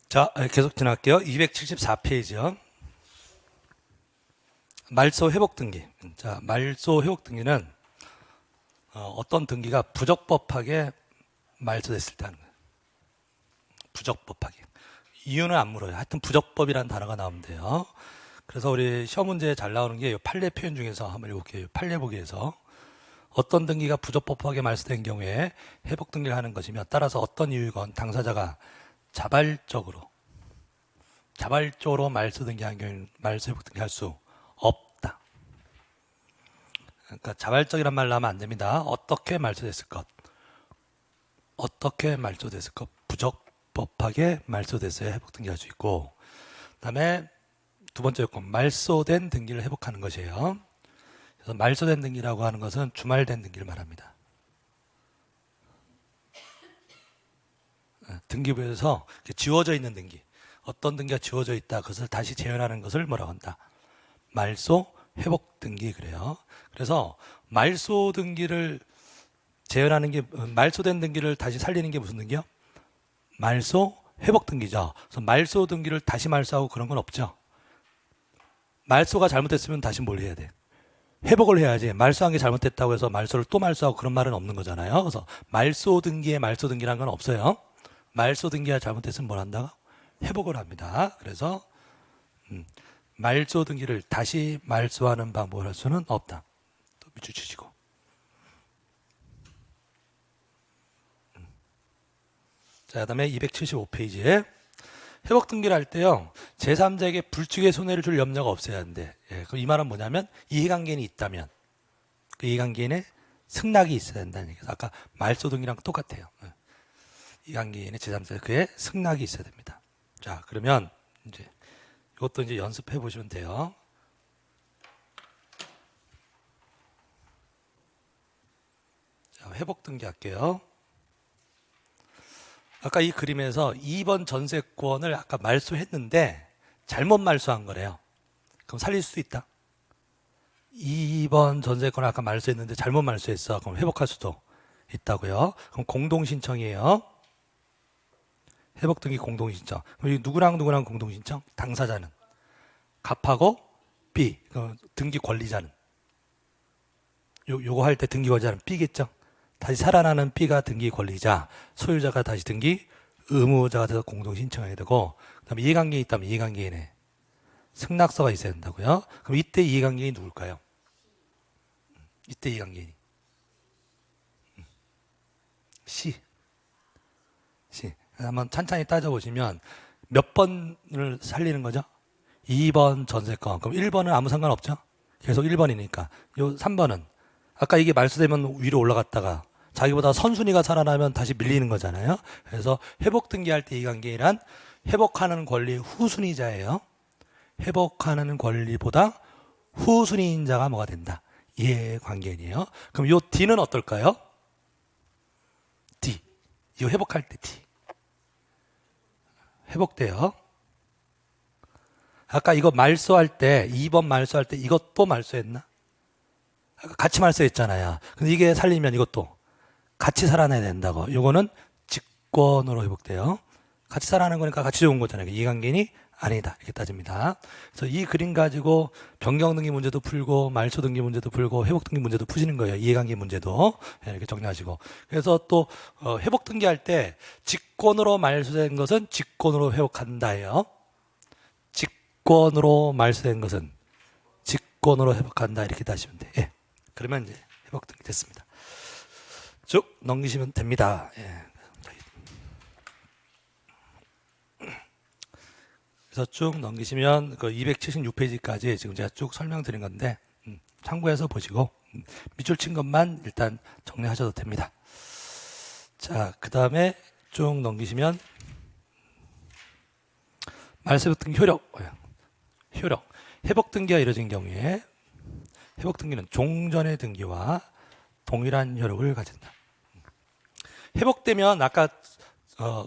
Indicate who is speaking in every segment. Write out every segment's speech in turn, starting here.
Speaker 1: 자, 계속 지나갈게요. 274페이지요. 말소 회복 등기. 자, 말소 회복 등기는 어떤 등기가 부적법하게 말소됐을 때 하는 거예요. 부적법하게. 이유는 안 물어요. 하여튼 부적법이라는 단어가 나오면 돼요. 그래서 우리 시험 문제에 잘 나오는 게 이 판례 표현 중에서 한번 읽어볼게요. 판례 보기에서 어떤 등기가 부적법하게 말소된 경우에 회복 등기를 하는 것이며 따라서 어떤 이유건 당사자가 자발적으로 말소 등기한 경우에는 말소 회복 등기할 수 없다. 그러니까 자발적이란 말 나오면 안 됩니다. 어떻게 말소됐을 것, 부적법하게 말소됐어야 회복 등기할 수 있고, 그다음에 두 번째 요건 말소된 등기를 회복하는 것이에요. 그래서 말소된 등기라고 하는 것은 주말된 등기를 말합니다. 등기부에서 지워져 있는 등기, 어떤 등기가 지워져 있다, 그것을 다시 재현하는 것을 뭐라고 한다? 말소 회복 등기 그래요. 그래서 말소 등기를 재현하는 게, 말소된 등기를 다시 살리는 게 무슨 등기요? 말소 회복 등기죠. 그래서 말소 등기를 다시 말소하고 그런 건 없죠. 말소가 잘못됐으면 다시 뭘 해야 돼? 회복을 해야지. 말소한 게 잘못됐다고 해서 말소를 또 말소하고 그런 말은 없는 거잖아요. 그래서 말소 등기에 말소 등기라는 건 없어요. 말소 등기가 잘못됐으면 뭘 한다? 회복을 합니다. 그래서 말소 등기를 다시 말소하는 방법을 할 수는 없다. 또 밑줄 치시고. 자, 그다음에 275페이지에 회복 등기를 할 때요, 제3자에게 불충의 손해를 줄 염려가 없어야 하는데, 그럼 이 말은 뭐냐면 이해관계인이 있다면 그 이해관계인의 승낙이 있어야 된다는 얘기죠. 아까 말소 등기랑 똑같아요. 이해관계인의 제3자 그의 승낙이 있어야 됩니다. 자, 그러면 이제 이것도 이제 연습해 보시면 돼요. 자, 회복 등기 할게요. 아까 이 그림에서 2번 전세권을 아까 말소했는데 잘못 말소한 거래요. 그럼 살릴 수 있다. 2번 전세권을 아까 말소했는데 잘못 말소했어. 그럼 회복할 수도 있다고요. 그럼 공동신청이에요. 회복 등기 공동신청. 그럼 이 누구랑 공동신청? 당사자는 갑하고 B, 등기 권리자는 요거 할 때 등기 권리자는 B겠죠. 다시 살아나는 B가 등기 권리자, 소유자가 다시 등기 의무자가 돼서 공동 신청해야 되고, 그다음에 이해관계인이 있다면 이해관계인의 승낙서가 있어야 된다고요. 그럼 이때 이해관계인이 누굴까요? 이때 이해관계인이 C. 한번 찬찬히 따져보시면 몇 번을 살리는 거죠? 2번 전세권. 그럼 1번은 아무 상관없죠? 계속 1번이니까. 요 3번은 아까 이게 말소되면 위로 올라갔다가 자기보다 선순위가 살아나면 다시 밀리는 거잖아요. 그래서 회복 등기할 때 이해관계인은 회복하는 권리 후순위자예요. 회복하는 권리보다 후순위인 자가 뭐가 된다? 이해관계인이에요. 그럼 요 D는 어떨까요? D. 이 회복할 때 D. 회복돼요. 아까 이거 말소할 때 2번 말소할 때 이것도 말소했나? 같이 말소했잖아요. 근데 이게 살리면 이것도 같이 살아내야 된다고. 요거는 직권으로 회복돼요. 같이 살아나는 거니까 같이 좋은 거잖아요. 이해관계인이 아니다 이렇게 따집니다. 그래서 이 그림 가지고 변경등기 문제도 풀고 말소등기 문제도 풀고 회복등기 문제도 푸시는 거예요. 이해관계 문제도 이렇게 정리하시고. 그래서 또 회복등기 할 때 직권으로 말소된 것은 직권으로 회복한다예요. 직권으로 말소된 것은 직권으로 회복한다 이렇게 따시면 돼. 예. 그러면 이제 회복등기 됐습니다. 쭉 넘기시면 됩니다. 예. 그래서 쭉 넘기시면 그 276페이지까지 지금 제가 쭉 설명드린 건데 참고해서 보시고 밑줄 친 것만 일단 정리하셔도 됩니다. 자, 그 다음에 쭉 넘기시면 말소등기 효력. 회복등기가 이루어진 경우에 회복등기는 종전의 등기와 동일한 효력을 가진다. 회복되면 아까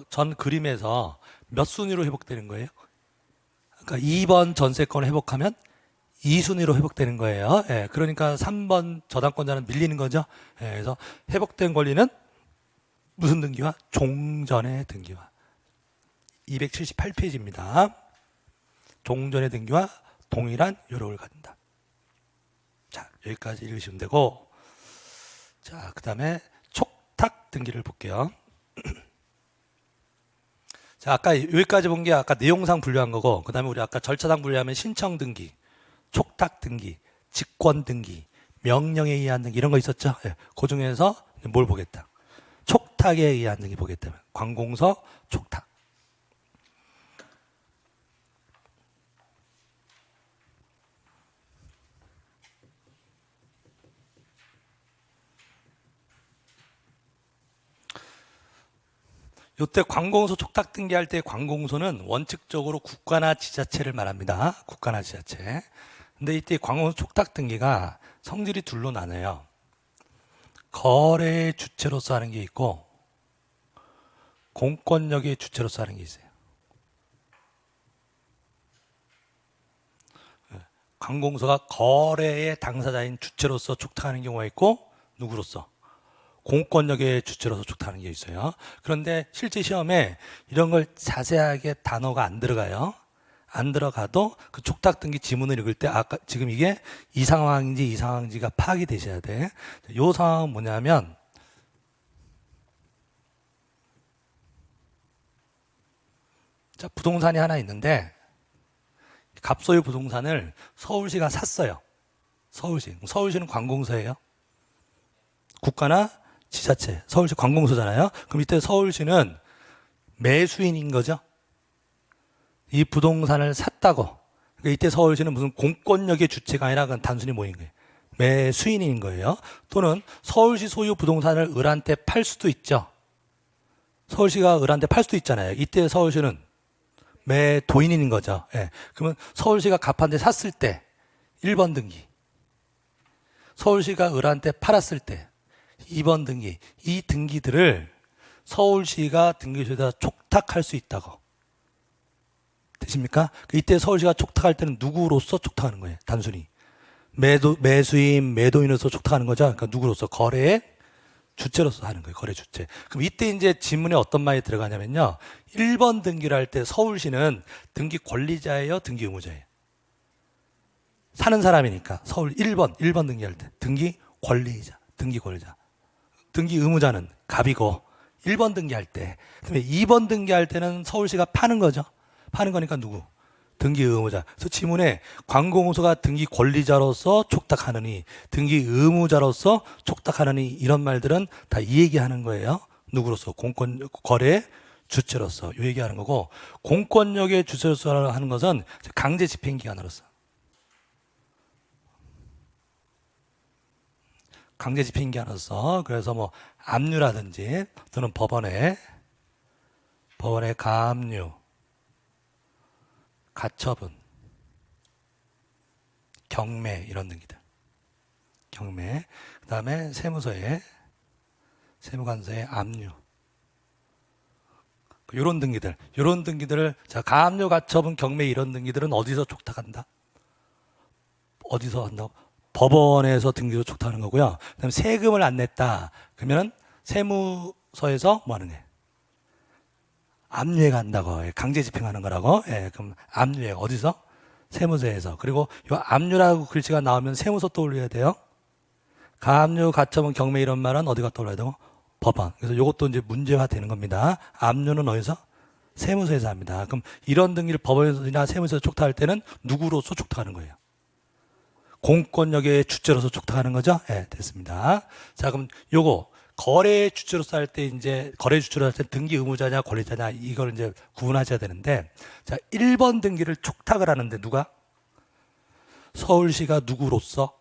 Speaker 1: 전 그림에서 몇 순위로 회복되는 거예요? 그러니까 2번 전세권을 회복하면 2순위로 회복되는 거예요. 예, 그러니까 3번 저당권자는 밀리는 거죠. 예, 그래서 회복된 권리는 무슨 등기와? 종전의 등기와 278페이지입니다. 종전의 등기와 동일한 요력을 갖는다. 자, 여기까지 읽으시면 되고, 자, 그 다음에 촉탁 등기를 볼게요. 자, 아까 여기까지 본 게 아까 내용상 분류한 거고, 그 다음에 우리 아까 절차상 분류하면 신청 등기, 촉탁 등기, 직권 등기, 명령에 의한 등기 이런 거 있었죠? 예, 그 중에서 뭘 보겠다? 촉탁에 의한 등기 보겠다면 관공서 촉탁. 이때 관공서 촉탁 등기할 때 관공서는 원칙적으로 국가나 지자체를 말합니다. 국가나 지자체. 근데 이때 관공서 촉탁 등기가 성질이 둘로 나눠요. 거래의 주체로서 하는 게 있고 공권력의 주체로서 하는 게 있어요. 관공서가 거래의 당사자인 주체로서 촉탁하는 경우가 있고 누구로서? 공권력의 주체로서 촉탁하는 게 있어요. 그런데 실제 시험에 이런 걸 자세하게 단어가 안 들어가요. 안 들어가도 그 촉탁 등기 지문을 읽을 때 아까 지금 이게 이 상황인지 이 상황인지가 파악이 되셔야 돼. 이 상황은 뭐냐면 자, 부동산이 하나 있는데 갑소유 부동산을 서울시가 샀어요. 서울시는 관공서예요. 국가나 지자체, 서울시 관공서잖아요. 그럼 이때 서울시는 매수인인 거죠. 이 부동산을 샀다고. 그러니까 이때 서울시는 무슨 공권력의 주체가 아니라 그냥 단순히 뭐인 거예요? 매수인인 거예요. 또는 서울시 소유 부동산을 을한테 팔 수도 있죠. 서울시가 을한테 팔 수도 있잖아요. 이때 서울시는 매도인인 거죠. 예. 그러면 서울시가 갑한테 샀을 때 1번 등기, 서울시가 을한테 팔았을 때 2번 등기, 이 등기들을 서울시가 등기소에다 촉탁할 수 있다고. 되십니까? 이때 서울시가 촉탁할 때는 누구로서 촉탁하는 거예요? 단순히 매수인, 매도인으로서 촉탁하는 거죠. 그러니까 누구로서? 거래의 주체로서 하는 거예요. 거래 주체. 그럼 이때 이제 지문에 어떤 말이 들어가냐면요. 1번 등기를 할 때 서울시는 등기 권리자예요? 등기 의무자예요? 사는 사람이니까 서울 1번 등기할 때 등기 권리자, 등기 권리자. 등기 의무자는 갑이고 1번 등기할 때. 그다음에 2번 등기할 때는 서울시가 파는 거죠. 파는 거니까 누구? 등기 의무자. 그래서 지문에 관공서가 등기 권리자로서 촉탁하느니 등기 의무자로서 촉탁하느니 이런 말들은 다 이 얘기하는 거예요. 누구로서? 공권 거래 주체로서 이 얘기하는 거고 공권력의 주체로서 하는 것은 강제 집행기관으로서. 강제 집행기관으로서 그래서 뭐 압류라든지 또는 법원의 가압류, 가처분, 경매 이런 등기들. 경매. 그다음에 세무관서의 압류. 이런 등기들을 자, 가압류, 가처분, 경매 이런 등기들은 어디서 촉탁한다? 어디서 한다고? 법원에서 등기로 촉탁하는 거고요. 그다음에 세금을 안 냈다. 그러면은 세무서에서 뭐 하는 거예요? 압류해 간다고. 강제 집행하는 거라고. 예, 그럼 압류해 어디서? 세무서에서. 그리고 이 압류라고 글씨가 나오면 세무서 떠올려야 돼요. 가압류, 가처분, 경매 이런 말은 어디가 떠올려야 되고? 법원. 그래서 이것도 이제 문제화 되는 겁니다. 압류는 어디서? 세무서에서 합니다. 그럼 이런 등기를 법원이나 세무서에서 촉탁할 때는 누구로서 촉탁하는 거예요? 공권력의 주체로서 촉탁하는 거죠? 예, 됐습니다. 자, 그럼 요거 거래 주체로서 할 때 이제 거래 주체로 할 때 등기 의무자냐 권리자냐 이걸 이제 구분하셔야 되는데 자, 1번 등기를 촉탁을 하는데 누가? 서울시가 누구로서?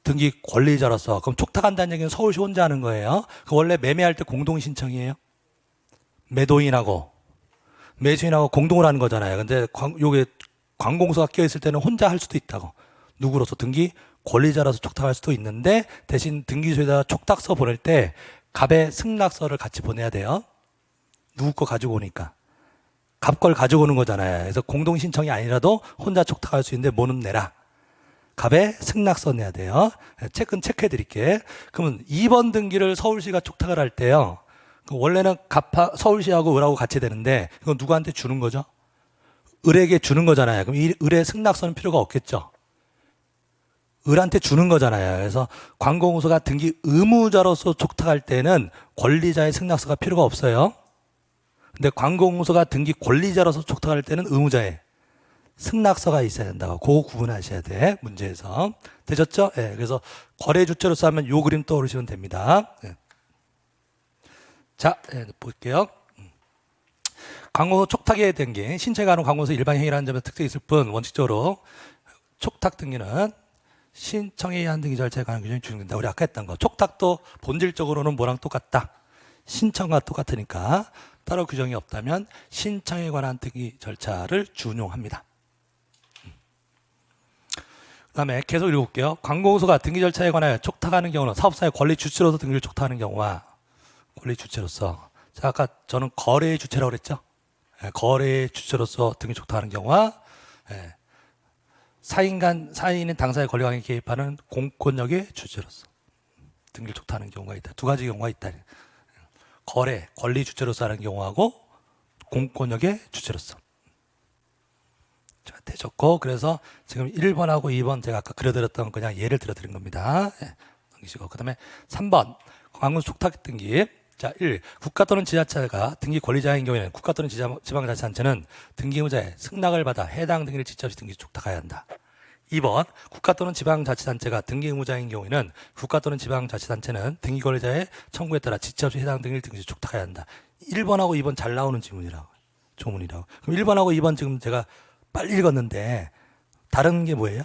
Speaker 1: 등기 권리자로서. 그럼 촉탁한다는 얘기는 서울시 혼자 하는 거예요. 그 원래 매매할 때 공동 신청이에요. 매도인하고 매수인하고 공동으로 하는 거잖아요. 근데 요게 관공서가 껴 있을 때는 혼자 할 수도 있다고. 누구로서? 등기 권리자라서 촉탁할 수도 있는데 대신 등기소에다 촉탁서 보낼 때 갑의 승낙서를 같이 보내야 돼요. 누구 거 가지고 오니까. 갑 걸 가지고 오는 거잖아요. 그래서 공동 신청이 아니라도 혼자 촉탁할 수 있는데 뭐는 내라. 갑의 승낙서 내야 돼요. 체크해 드릴게. 그러면 2번 등기를 서울시가 촉탁을 할 때요. 원래는 서울시하고 을하고 같이 되는데 이건 누구한테 주는 거죠? 을에게 주는 거잖아요. 그럼 이 을의 승낙서는 필요가 없겠죠. 을한테 주는 거잖아요. 그래서 관공서가 등기 의무자로서 촉탁할 때는 권리자의 승낙서가 필요가 없어요. 근데 관공서가 등기 권리자로서 촉탁할 때는 의무자의 승낙서가 있어야 된다고. 그거 구분하셔야 돼. 문제에서. 되셨죠? 예. 그래서 거래 주체로서 하면 요 그림 떠오르시면 됩니다. 예. 자, 볼게요. 관공서 촉탁에 등기, 신청에 관한 관공서 일반 행위라는 점에서 특징이 있을 뿐 원칙적으로 촉탁 등기는 신청에 의한 등기 절차에 관한 규정이 준용된다. 우리 아까 했던 거. 촉탁도 본질적으로는 뭐랑 똑같다? 신청과 똑같으니까 따로 규정이 없다면 신청에 관한 등기 절차를 준용합니다. 그 다음에 계속 읽어볼게요. 관공서가 등기 절차에 관하여 촉탁하는 경우는 사업사의 권리 주체로서 등기를 촉탁하는 경우와 권리 주체로서, 자, 아까 저는 거래의 주체라고 그랬죠? 예, 거래의 주체로서 등기 촉탁하는 경우와 예, 사인인 당사의 권리관계에 개입하는 공권력의 주체로서 등기를 촉탁하는 경우가 있다. 두 가지 경우가 있다. 거래, 권리 주체로서 하는 경우하고 공권력의 주체로서. 자, 되셨고, 그래서 지금 1번하고 2번 제가 아까 그려드렸던 그냥 예를 들어드린 겁니다. 예, 넘기시고. 그 다음에 3번, 관공서 촉탁 등기. 자, 1. 국가 또는 지자체가 등기 권리자인 경우에는 국가 또는 지방자치단체는 등기 의무자의 승낙을 받아 해당 등기를 지체 없이 등기 촉탁해야 한다. 2번. 국가 또는 지방자치단체가 등기 의무자인 경우에는 국가 또는 지방자치단체는 등기 권리자의 청구에 따라 지체 없이 해당 등기를 등기 촉탁해야 한다. 1번하고 2번 잘 나오는 지문이라고. 조문이라고. 그럼 1번하고 2번 지금 제가 빨리 읽었는데 다른 게 뭐예요?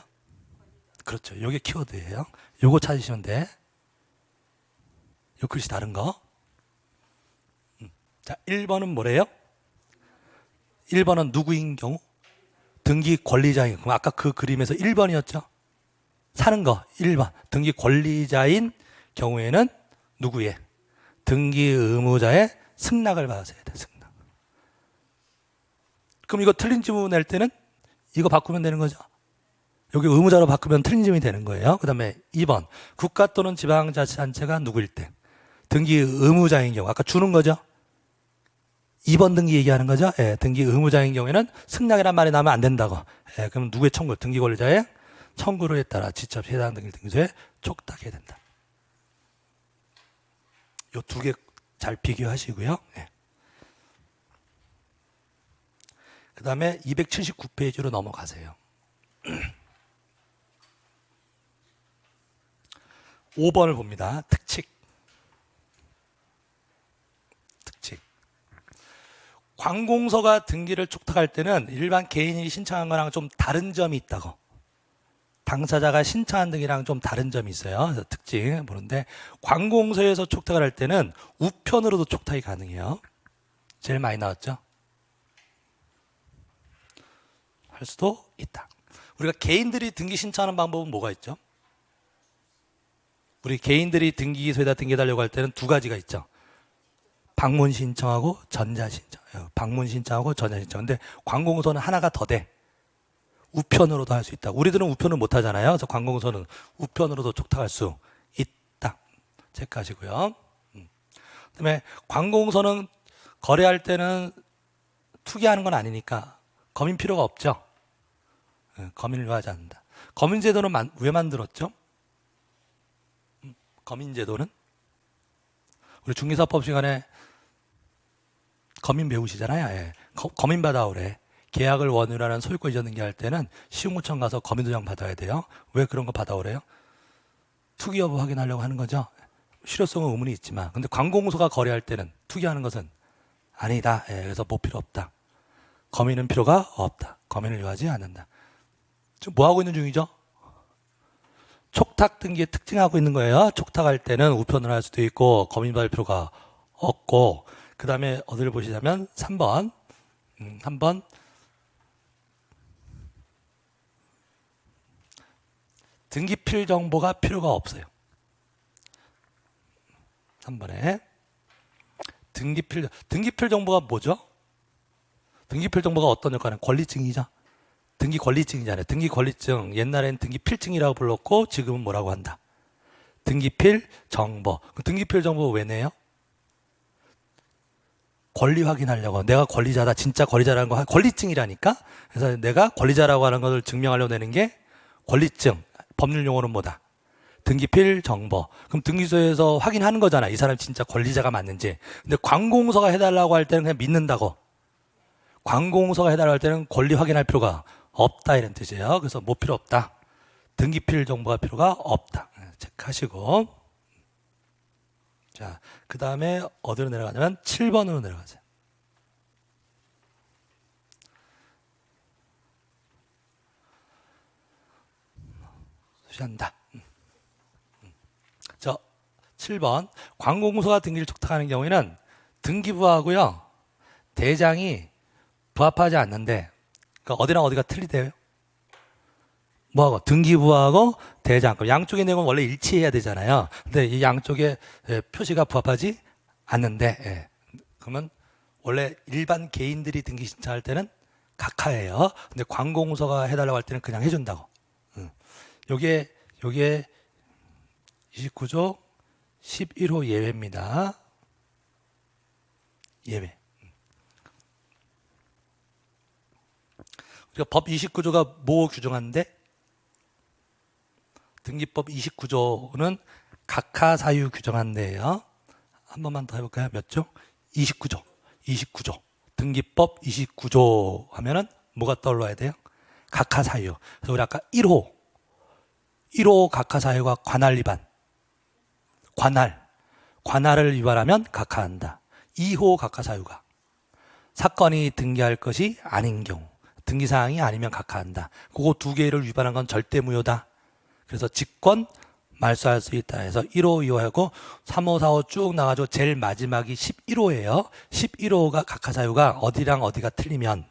Speaker 1: 그렇죠. 이게 키워드예요. 요거 찾으시면 돼. 요 글씨 다른 거. 자, 1번은 뭐래요? 1번은 누구인 경우? 등기 권리자인 경우. 그럼 아까 그 그림에서 1번이었죠? 사는 거 1번. 등기 권리자인 경우에는 누구의? 등기 의무자의 승낙을 받았어야 돼. 승낙. 그럼 이거 틀린 지문 낼 때는 이거 바꾸면 되는 거죠? 여기 의무자로 바꾸면 틀린 지문이 되는 거예요. 그 다음에 2번. 국가 또는 지방자치단체가 누구일 때? 등기 의무자인 경우. 아까 주는 거죠? 2번 등기 얘기하는 거죠? 예, 등기 의무자인 경우에는 승낙이란 말이 나오면 안 된다고. 예, 그럼 누구의 청구? 등기 권리자의 청구에 따라 지체 없이 해당 등기 등기소에 촉탁해야 된다. 요 두 개 잘 비교하시고요. 예. 그 다음에 279페이지로 넘어가세요. 5번을 봅니다. 특칙. 관공서가 등기를 촉탁할 때는 일반 개인이 신청한 거랑 좀 다른 점이 있다고. 당사자가 신청한 등기랑 좀 다른 점이 있어요. 그래서 특징 보는데 관공서에서 촉탁을 할 때는 우편으로도 촉탁이 가능해요. 제일 많이 나왔죠? 할 수도 있다. 우리가 개인들이 등기 신청하는 방법은 뭐가 있죠? 우리 개인들이 등기소에다 등기해달라고 할 때는 두 가지가 있죠. 방문 신청하고 전자 신청. 방문 신청하고 전자 신청. 근데 관공서는 하나가 더 돼. 우편으로도 할 수 있다. 우리들은 우편을 못 하잖아요. 그래서 관공서는 우편으로도 촉탁할 수 있다. 체크하시고요. 그다음에 관공서는 거래할 때는 투기하는 건 아니니까 검인 필요가 없죠. 검인을 요하지 않는다. 검인제도는 왜 만들었죠? 검인제도는 우리 중개사법 시간에 검인 배우시잖아요. 예. 검인 받아오래. 계약을 원유로 하는 소유권 이전 등기할 때는 시흥구청 가서 검인 도장 받아야 돼요. 왜 그런 거 받아오래요? 투기 여부 확인하려고 하는 거죠. 실효성은 의문이 있지만, 근데 관공서가 거래할 때는 투기하는 것은 아니다. 예. 그래서 뭐 필요 없다. 검인은 필요가 없다. 검인을 요하지 않는다. 지금 뭐 하고 있는 중이죠? 촉탁 등기에 특징하고 있는 거예요. 촉탁할 때는 우편으로 할 수도 있고 검인 받을 필요가 없고, 그 다음에 어디를 보시자면 3번 3번 등기필 정보가 필요가 없어요. 3번에 등기필 정보가 뭐죠? 등기필 정보가 어떤 역할은 권리증이죠. 등기 권리증이잖아요. 등기 권리증, 옛날엔 등기필증이라고 불렀고 지금은 뭐라고 한다? 등기필 정보. 등기필 정보 왜 내요? 권리 확인하려고 내가 권리자다 진짜 권리자라는 거 권리증이라니까. 그래서 내가 권리자라고 하는 것을 증명하려고 내는 게 권리증. 법률 용어는 뭐다? 등기필 정보. 그럼 등기소에서 확인하는 거잖아. 이 사람이 진짜 권리자가 맞는지. 근데 관공서가 해달라고 할 때는 그냥 믿는다고. 관공서가 해달라고 할 때는 권리 확인할 필요가 없다 이런 뜻이에요. 그래서 뭐 필요 없다. 등기필 정보가 필요가 없다. 체크하시고. 자, 그 다음에 어디로 내려가냐면 7번으로 내려가세요. 수시한다. 저 7번 관공서가 등기를 촉탁하는 경우에는 등기부하고요 대장이 부합하지 않는데 그러니까 어디랑 어디가 틀리대요? 뭐하고? 등기부하고 대장. 그럼 양쪽의 내용은 원래 일치해야 되잖아요. 근데 이 양쪽의 표시가 부합하지 않는데 그러면 원래 일반 개인들이 등기 신청할 때는 각하예요. 근데 관공서가 해달라고 할 때는 그냥 해준다고. 요게 29조 11호 예외입니다. 예외. 우리가 법 29조가 뭐 규정하는데? 등기법 29조는 각하 사유 규정한데요. 한 번만 더 해볼까요? 몇 조? 29조. 29조. 등기법 29조 하면은 뭐가 떠올라야 돼요? 각하 사유. 그래서 우리 아까 1호 각하 사유가 관할 위반. 관할을 위반하면 각하한다. 2호 각하 사유가 사건이 등기할 것이 아닌 경우, 등기사항이 아니면 각하한다. 그거 두 개를 위반한 건 절대 무효다. 그래서 직권 말소할 수 있다 해서 1호, 2호하고 3호, 4호 쭉 나가지고 제일 마지막이 11호예요. 11호가 각하사유가 어디랑 어디가 틀리면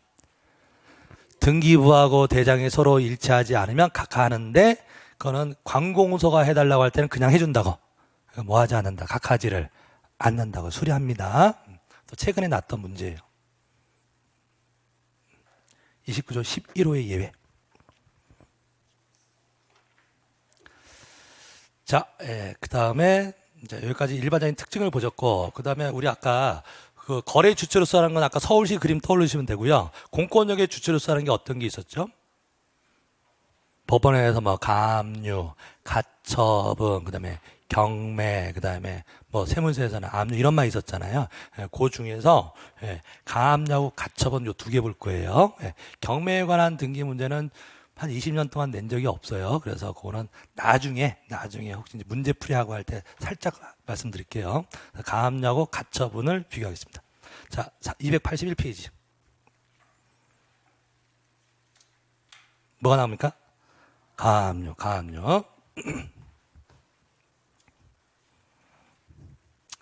Speaker 1: 등기부하고 대장이 서로 일치하지 않으면 각하하는데 그거는 관공서가 해달라고 할 때는 그냥 해준다고. 뭐 하지 않는다. 각하지를 않는다고 수리합니다. 또 최근에 났던 문제예요. 29조 11호의 예외. 자, 그 다음에 여기까지 일반적인 특징을 보셨고, 그 다음에 우리 아까 그 거래 주체로서 하는 건 아까 서울시 그림 떠올리시면 되고요. 공권력의 주체로서 하는 게 어떤 게 있었죠? 법원에서 뭐 가압류, 가처분, 그 다음에 경매, 그 다음에 뭐 세무서에서는 압류 이런 말 있었잖아요. 그 중에서 가압류하고 가처분 요 두 개 볼 거예요. 경매에 관한 등기 문제는 한 20년 동안 낸 적이 없어요. 그래서 그거는 나중에 혹시 문제 풀이하고 할 때 살짝 말씀드릴게요. 가압류하고 가처분을 비교하겠습니다. 자, 281페이지. 뭐가 나옵니까? 가압류.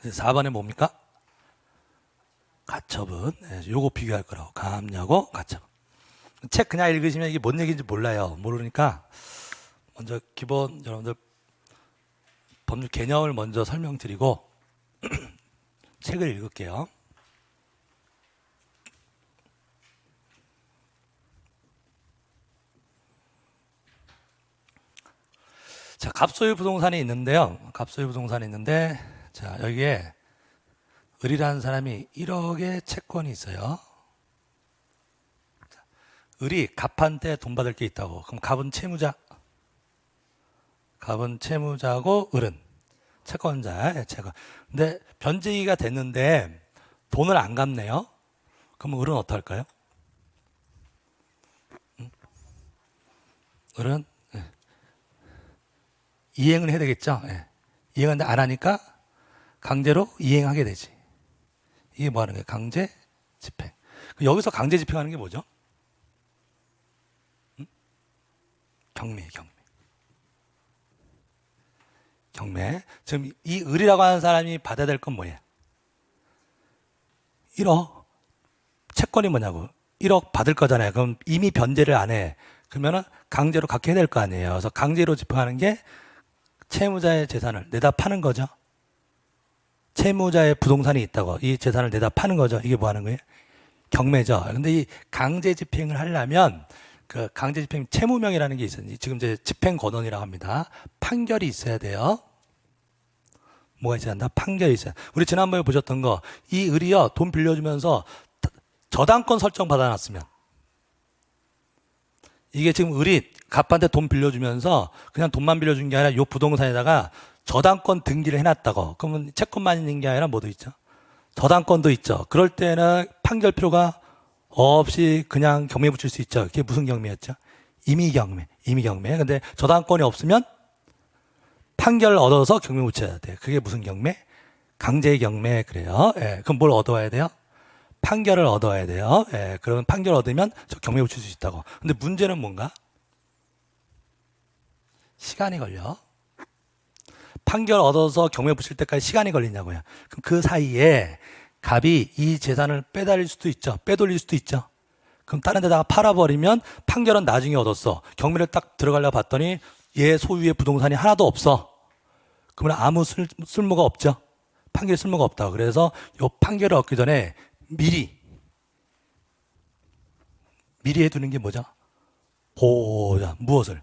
Speaker 1: 4번에 뭡니까? 가처분. 요거 비교할 거라고. 가압류하고 가처분. 책 그냥 읽으시면 이게 뭔 얘기인지 몰라요. 모르니까 먼저 기본 여러분들 법률 개념을 먼저 설명드리고 책을 읽을게요. 자, 갑소유 부동산이 있는데요. 자, 여기에 을이라는 사람이 1억의 채권이 있어요. 을이 갑한테 돈 받을 게 있다고. 그럼 갑은 채무자고 을은 채권자. 근데 변제기가 됐는데 돈을 안 갚네요. 그럼 을은 어떡할까요? 을은 이행을 해야 되겠죠. 이행을 안 하니까 강제로 이행하게 되지. 이게 뭐 하는 거예요? 강제 집행. 여기서 강제 집행하는 게 뭐죠? 경매. 지금 이 을이라고 하는 사람이 받아야 될 건 뭐예요? 1억. 채권이 뭐냐고. 1억 받을 거잖아요. 그럼 이미 변제를 안 해. 그러면은 강제로 갖게 해야 될 거 아니에요. 그래서 강제로 집행하는 게 채무자의 재산을 내다 파는 거죠. 채무자의 부동산이 있다고. 이 재산을 내다 파는 거죠. 이게 뭐 하는 거예요? 경매죠. 근데 이 강제 집행을 하려면 그 강제 집행 채무명이라는 게 있어요. 지금 이제 집행 권원이라고 합니다. 판결이 있어야 돼요. 뭐가 있어야 한다? 판결이 있어야. 우리 지난번에 보셨던 거, 이 을이요, 돈 빌려주면서 저당권 설정 받아놨으면, 이게 지금 을이 갑한테 돈 빌려주면서 그냥 돈만 빌려준 게 아니라 이 부동산에다가 저당권 등기를 해놨다고. 그러면 채권만 있는 게 아니라 뭐도 있죠? 저당권도 있죠. 그럴 때는 판결 필요가 없이 그냥 경매 붙일 수 있죠. 그게 무슨 경매였죠? 임의경매. 임의경매. 근데 저당권이 없으면 판결을 얻어서 경매 붙여야 돼요. 그게 무슨 경매? 강제경매. 그래요. 예, 그럼 뭘 얻어와야 돼요? 판결을 얻어야 돼요. 예, 그러면 판결 얻으면 저 경매 붙일 수 있다고. 근데 문제는 뭔가? 시간이 걸려. 판결 얻어서 경매 붙일 때까지 시간이 걸리냐고요. 그럼 그 사이에 갑이 이 재산을 빼달릴 수도 있죠. 빼돌릴 수도 있죠. 그럼 다른 데다가 팔아버리면 판결은 나중에 얻었어. 경매를 딱 들어가려고 봤더니 얘 소유의 부동산이 하나도 없어. 그러면 아무 쓸모가 없죠. 판결 쓸모가 없다. 그래서 이 판결을 얻기 전에 미리 해두는 게 뭐죠? 보자. 무엇을?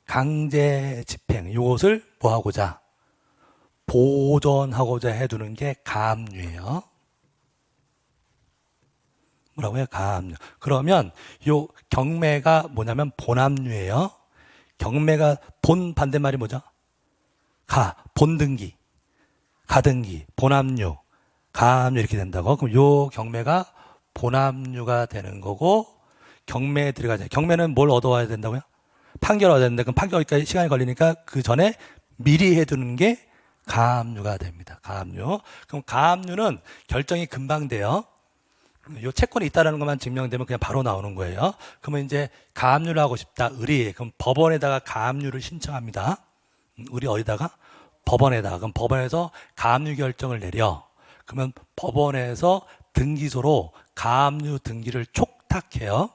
Speaker 1: 강제 집행. 이것을 뭐 하고자? 보존하고자 해두는 게 가압류예요. 뭐라고요? 가압류. 그러면 요 경매가 뭐냐면 본압류예요. 경매가 본 반대말이 뭐죠? 본등기, 가등기, 본압류, 가압류 이렇게 된다고. 그럼 요 경매가 본압류가 되는 거고, 경매에 들어가자. 경매는 뭘 얻어와야 된다고요? 판결 얻어야 되는데, 그럼 판결까지 시간이 걸리니까 그 전에 미리 해두는 게 가압류가 됩니다. 가압류. 그럼 가압류는 결정이 금방 돼요. 요 채권이 있다는 것만 증명되면 그냥 바로 나오는 거예요. 그러면 이제 가압류를 하고 싶다. 을이. 그럼 법원에다가 가압류를 신청합니다. 을이 어디다가? 법원에다가. 그럼 법원에서 가압류 결정을 내려. 그러면 법원에서 등기소로 가압류 등기를 촉탁해요.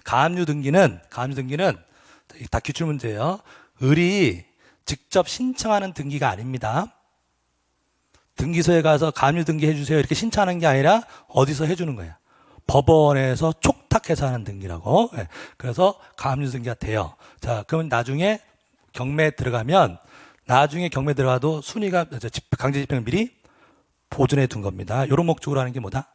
Speaker 1: 가압류 등기는 다 기출문제예요. 을이 직접 신청하는 등기가 아닙니다. 등기소에 가서 가압류 등기 해주세요 이렇게 신청하는 게 아니라 어디서 해주는 거예요? 법원에서 촉탁해서 하는 등기라고. 네. 그래서 가압류 등기가 돼요. 자, 그러면 나중에 경매에 들어가면 들어가도 순위가 강제 집행을 미리 보존해 둔 겁니다. 이런 목적으로 하는 게 뭐다?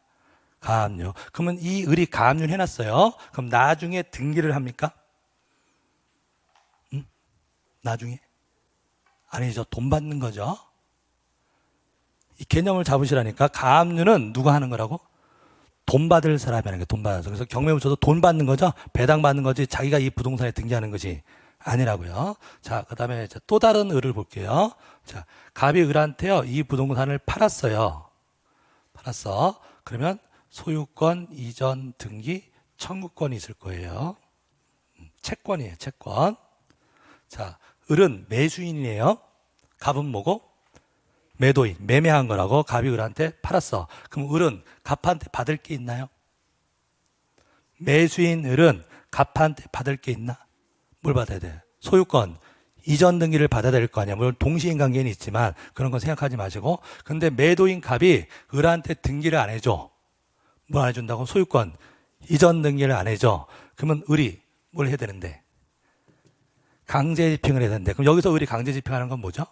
Speaker 1: 가압류. 그러면 이 을이 가압류를 해놨어요. 그럼 나중에 등기를 합니까? 나중에? 아니죠. 돈 받는 거죠. 이 개념을 잡으시라니까. 가압류는 누가 하는 거라고? 돈 받을 사람이 하는 거예요. 돈 받아서. 그래서 경매 붙여도 돈 받는 거죠. 배당 받는 거지. 자기가 이 부동산에 등기하는 것이 아니라고요. 자, 그 다음에 또 다른 을을 볼게요. 자, 갑이 을한테요. 이 부동산을 팔았어요. 그러면 소유권, 이전, 등기, 청구권이 있을 거예요. 채권이에요. 채권. 자, 을은 매수인이에요. 갑은 뭐고? 매도인, 매매한 거라고. 갑이 을한테 팔았어. 그럼 을은 갑한테 받을 게 있나요? 매수인 을은 갑한테 받을 게 있나? 뭘 받아야 돼? 소유권, 이전 등기를 받아야 될 거 아니야. 물론 동시인 관계는 있지만 그런 건 생각하지 마시고. 근데 매도인 갑이 을한테 등기를 안 해줘. 뭘 안 해준다고? 소유권, 이전 등기를 안 해줘. 그러면 을이 뭘 해야 되는데? 강제 집행을 해야 되는데. 그럼 여기서 을이 강제 집행하는 건 뭐죠?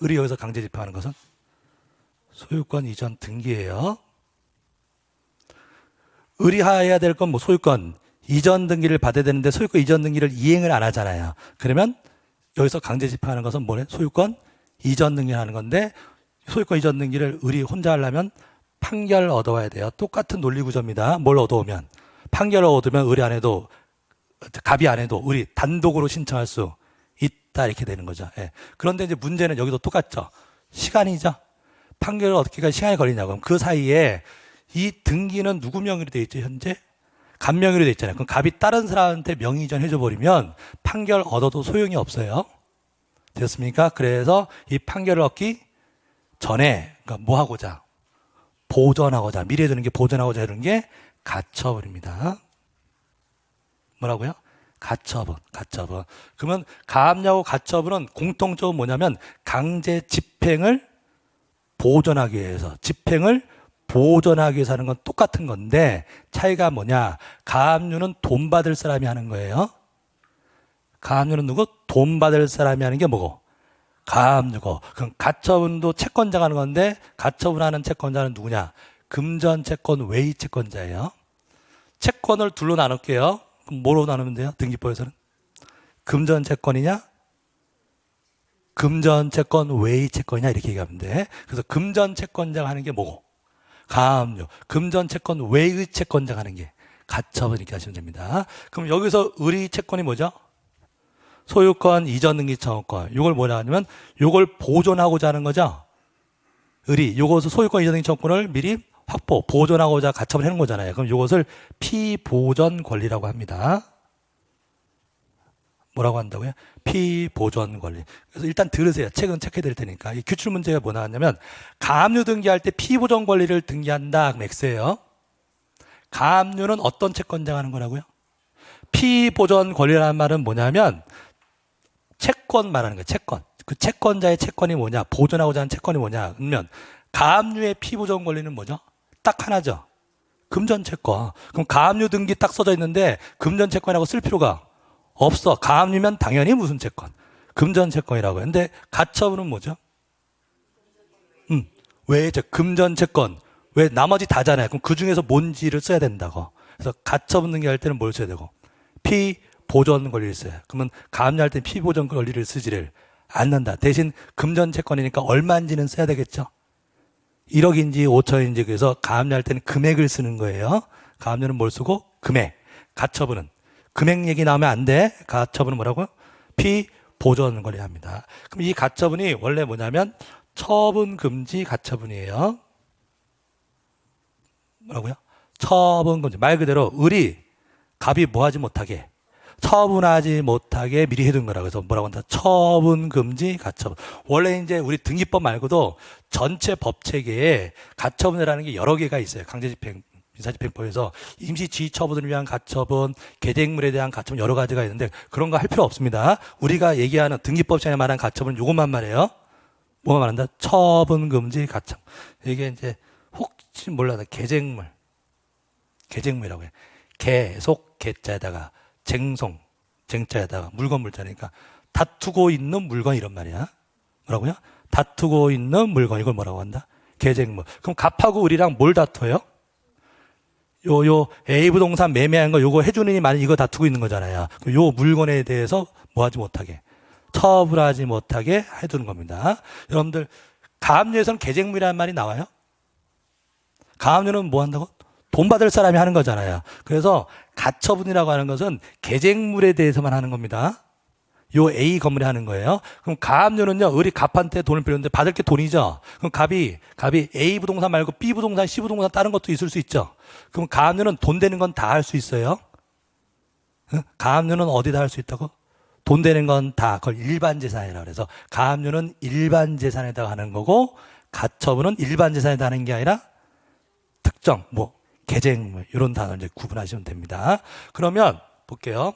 Speaker 1: 을이 여기서 강제 집행하는 것은 소유권 이전 등기예요. 을이 해야 될 건 뭐 소유권 이전 등기를 받아야 되는데 소유권 이전 등기를 이행을 안 하잖아요. 그러면 여기서 강제 집행하는 것은 뭐래? 소유권 이전 등기를 하는 건데 소유권 이전 등기를 을이 혼자 하려면 판결을 얻어와야 돼요. 똑같은 논리 구조입니다. 뭘 얻어오면? 판결을 얻으면 을이 안 해도 갑이 안 해도 을이 단독으로 신청할 수 있다 이렇게 되는 거죠. 예. 그런데 이제 문제는 여기도 똑같죠. 시간이죠. 판결을 얻기가 시간이 걸리냐고. 그럼 그 사이에 이 등기는 누구 명의로 돼 있죠? 현재 갑 명의로 돼 있잖아요. 그럼 갑이 다른 사람한테 명의 이전 해줘 버리면 판결 얻어도 소용이 없어요. 됐습니까? 그래서 이 판결을 얻기 전에 그러니까 뭐 하고자? 보존하고자. 미리 해두는 게 보존하고자 해두는 게 가처분입니다. 뭐라고요? 가처분. 그러면 가압류하고 가처분은 공통점은 뭐냐면 강제 집행을 보존하기 위해서, 집행을 보존하기 위해서 하는 건 똑같은 건데 차이가 뭐냐? 가압류는 돈 받을 사람이 하는 거예요. 가압류는 누구? 돈 받을 사람이 하는 게 뭐고? 가압류고. 그럼 가처분도 채권자가 하는 건데 가처분하는 채권자는 누구냐? 금전 채권 외의 채권자예요. 채권을 둘로 나눌게요. 그럼 뭐로 나누면 돼요? 등기법에서는 금전 채권이냐? 금전 채권 외의 채권이냐 이렇게 얘기하면 돼. 그래서 금전 채권자가 하는 게 뭐고? 가압류. 금전 채권 외의 채권자가 하는 게 가처분 이렇게 하시면 됩니다. 그럼 여기서 의리 채권이 뭐죠? 소유권, 이전 등기 청구권. 이걸 뭐냐 하냐면 이걸 보존하고자 하는 거죠. 의리. 요것을 소유권, 이전 등기 청구권을 미리 확보, 보존하고자 가처분 해놓은 거잖아요. 그럼 이것을 피보전 권리라고 합니다. 뭐라고 한다고요? 피보전 권리. 그래서 일단 들으세요. 책은 체크해 드릴 테니까. 이 규출 문제가 뭐 나왔냐면 가압류 등기할 때 피보전 권리를 등기한다. 그럼 X예요. 가압류는 어떤 채권자가 하는 거라고요? 피보전 권리라는 말은 뭐냐면 채권 말하는 거예요. 채권. 그 채권자의 채권이 뭐냐? 보존하고자 하는 채권이 뭐냐? 그러면 가압류의 피보전 권리는 뭐죠? 딱 하나죠. 금전채권. 그럼 가압류 등기 딱 써져 있는데 금전채권이라고 쓸 필요가 없어. 가압류면 당연히 무슨 채권? 금전채권이라고 해요. 근데 가처분은 뭐죠? 왜 금전채권. 왜 나머지 다잖아요. 그럼 그 중에서 뭔지를 써야 된다고. 그래서 가처분 등기할 때는 뭘 써야 되고? 피보전 권리를 써요. 그러면 가압류할 때는 피보전 권리를 쓰지를 않는다. 대신 금전채권이니까 얼마인지는 써야 되겠죠. 1억인지 5천인지 그래서 가압류할 때는 금액을 쓰는 거예요. 가압류는 뭘 쓰고? 금액. 가처분은 금액 얘기 나오면 안 돼. 가처분은 뭐라고요? 피보전 권리 합니다. 그럼 이 가처분이 원래 뭐냐면 처분 금지 가처분이에요. 뭐라고요? 처분 금지. 말 그대로 을이 갑이 뭐 하지 못하게 처분하지 못하게 미리 해둔 거라. 그래서 뭐라고 한다? 처분 금지 가처분. 원래 이제 우리 등기법 말고도 전체 법 체계에 가처분이라는 게 여러 개가 있어요. 강제집행, 민사집행법에서 임시지휘처분을 위한 가처분, 계획물에 대한 가처분 여러 가지가 있는데 그런 거 할 필요 없습니다. 우리가 얘기하는 등기법상에 말하는 가처분은 요것만 말해요. 뭐가 말한다? 처분 금지 가처분. 이게 이제 혹시 몰라도 계획물이라고 해요. 계속 개자에다가 쟁송, 쟁자에다가 물건 물자니까 다투고 있는 물건 이런 말이야. 뭐라고요? 다투고 있는 물건 이걸 뭐라고 한다? 계획물. 그럼 갑하고 을이랑 뭘 다투어요? 요 A 부동산 매매한 거 요거 해주느니 만약 이거 다투고 있는 거잖아요. 요 물건에 대해서 뭐 하지 못하게 처분하지 못하게 해두는 겁니다. 여러분들 가압류에서는 계획물이라는 말이 나와요? 가압류는 뭐 한다고? 돈 받을 사람이 하는 거잖아요. 그래서 가처분이라고 하는 것은 계획물에 대해서만 하는 겁니다. 요 A 건물에 하는 거예요. 그럼 가압류는요, 을이 갑한테 돈을 빌렸는데 받을 게 돈이죠. 그럼 갑이 A 부동산 말고 B 부동산, C 부동산 다른 것도 있을 수 있죠. 그럼 가압류는 돈 되는 건 다 할 수 있어요. 가압류는 어디다 할 수 있다고? 돈 되는 건 다 그걸 일반 재산이라고 해서 가압류는 일반 재산에다가 하는 거고 가처분은 일반 재산에다 하는 게 아니라 특정 계획물 이런 단어를 이제 구분하시면 됩니다. 그러면 볼게요.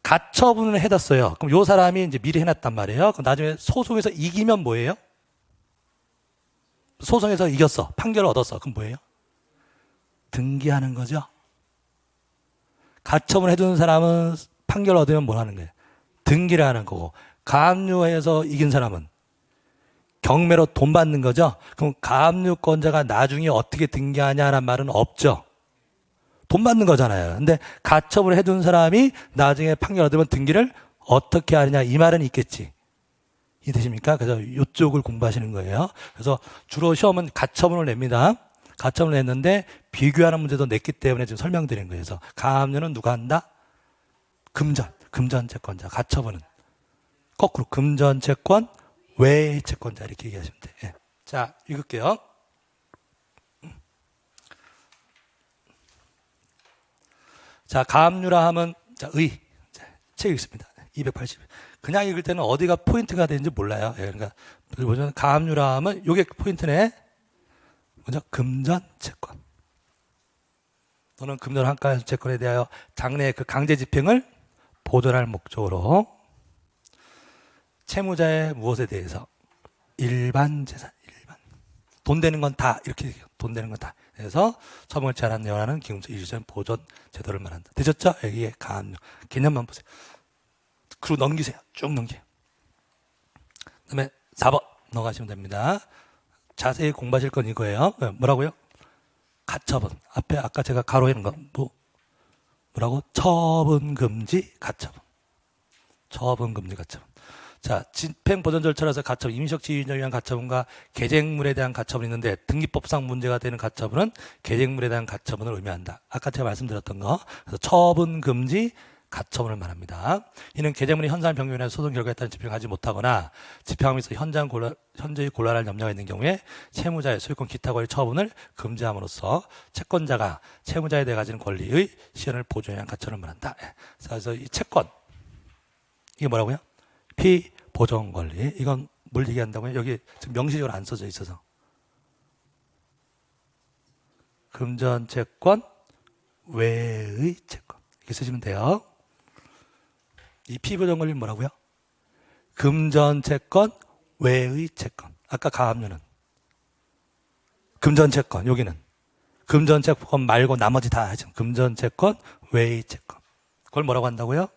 Speaker 1: 가처분을 해뒀어요. 그럼 요 사람이 이제 미리 해놨단 말이에요. 그럼 나중에 소송에서 이기면 뭐예요? 소송에서 이겼어. 판결을 얻었어. 그럼 뭐예요? 등기하는 거죠. 가처분 해두는 사람은 판결을 얻으면 뭘 하는 거예요? 등기를 하는 거고 가압류에서 이긴 사람은 경매로 돈 받는 거죠. 그럼 가압류권자가 나중에 어떻게 등기하냐라는 말은 없죠. 돈 받는 거잖아요. 근데 가처분을 해둔 사람이 나중에 판결 얻으면 등기를 어떻게 하느냐 이 말은 있겠지. 이해되십니까? 그래서 이쪽을 공부하시는 거예요. 그래서 주로 시험은 가처분을 냅니다. 가처분을 냈는데 비교하는 문제도 냈기 때문에 지금 설명드린 거예요. 그래서 가압류는 누가 한다? 금전 채권자. 가처분은 거꾸로 금전 채권 외의 채권자 이렇게 얘기하시면 돼요. 예. 자, 읽을게요. 자, 가압류라 하면 자, 책 읽습니다. 280. 그냥 읽을 때는 어디가 포인트가 되는지 몰라요. 예, 그러니까 보면 가압류라 하면 이게 포인트네. 먼저 금전 채권 또는 금전 환가 채권에 대하여 장래의 그 강제 집행을 보존할 목적으로 채무자의 무엇에 대해서 일반 재산, 돈 되는 건 다 이렇게 얘기해요. 돈 되는 건 다. 그래서 처분을 제한하는 여하는 기금소 일전 보존 제도를 말한다. 되셨죠? 여기에 가압류 개념만 보세요. 그리고 넘기세요. 쭉 넘겨요. 그다음에 4번 넘어가시면 됩니다. 자세히 공부하실 건 이거예요. 뭐라고요? 가처분. 앞에 아까 제가 가로 해놓은 거 뭐라고? 처분금지 가처분. 처분금지 가처분. 자, 집행 보전 절차라서 가처분, 임시적 지위인정에 의한 가처분과 계쟁물에 대한 가처분이 있는데 등기법상 문제가 되는 가처분은 계쟁물에 대한 가처분을 의미한다. 아까 제가 말씀드렸던 거. 그래서 처분금지 가처분을 말합니다. 이는 계쟁물이 현상 변경이나 소송 결과에 따른 집행하지 못하거나 집행함에서 현저히 곤란할 염려가 있는 경우에 채무자의 소유권 기타 권리 처분을 금지함으로써 채권자가 채무자에 대해 가지는 권리의 시현을 보존에 의한 가처분을 말한다. 그래서 이 채권 이게 뭐라고요? 피보존 권리. 이건 뭘 얘기한다고요? 여기 지금 명시적으로 안 써져 있어서 금전채권 외의 채권 이렇게 쓰시면 돼요. 이 피보존 권리는 뭐라고요? 금전채권 외의 채권. 아까 가압류는 금전채권, 여기는 금전채권 말고 나머지 다 하죠. 금전채권 외의 채권. 그걸 뭐라고 한다고요?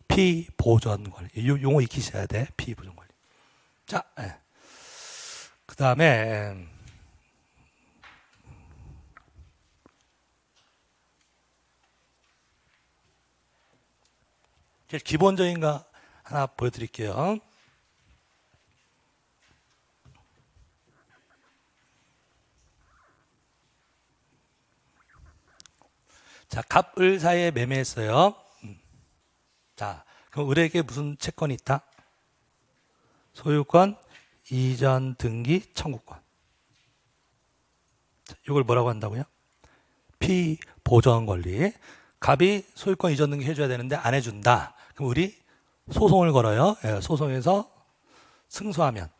Speaker 1: 피보존 권리. 이 용어 익히셔야 돼. 피보존 권리. 자, 그 다음에 제일 기본적인 거 하나 보여드릴게요. 자, 갑, 을 사이에 매매했어요. 자, 그럼 을에게 무슨 채권이 있다? 소유권, 이전, 등기, 청구권. 자, 이걸 뭐라고 한다고요? 피보존 권리. 갑이 소유권 이전 등기 해줘야 되는데 안 해준다. 그럼 을이 소송을 걸어요. 예, 소송에서 승소하면.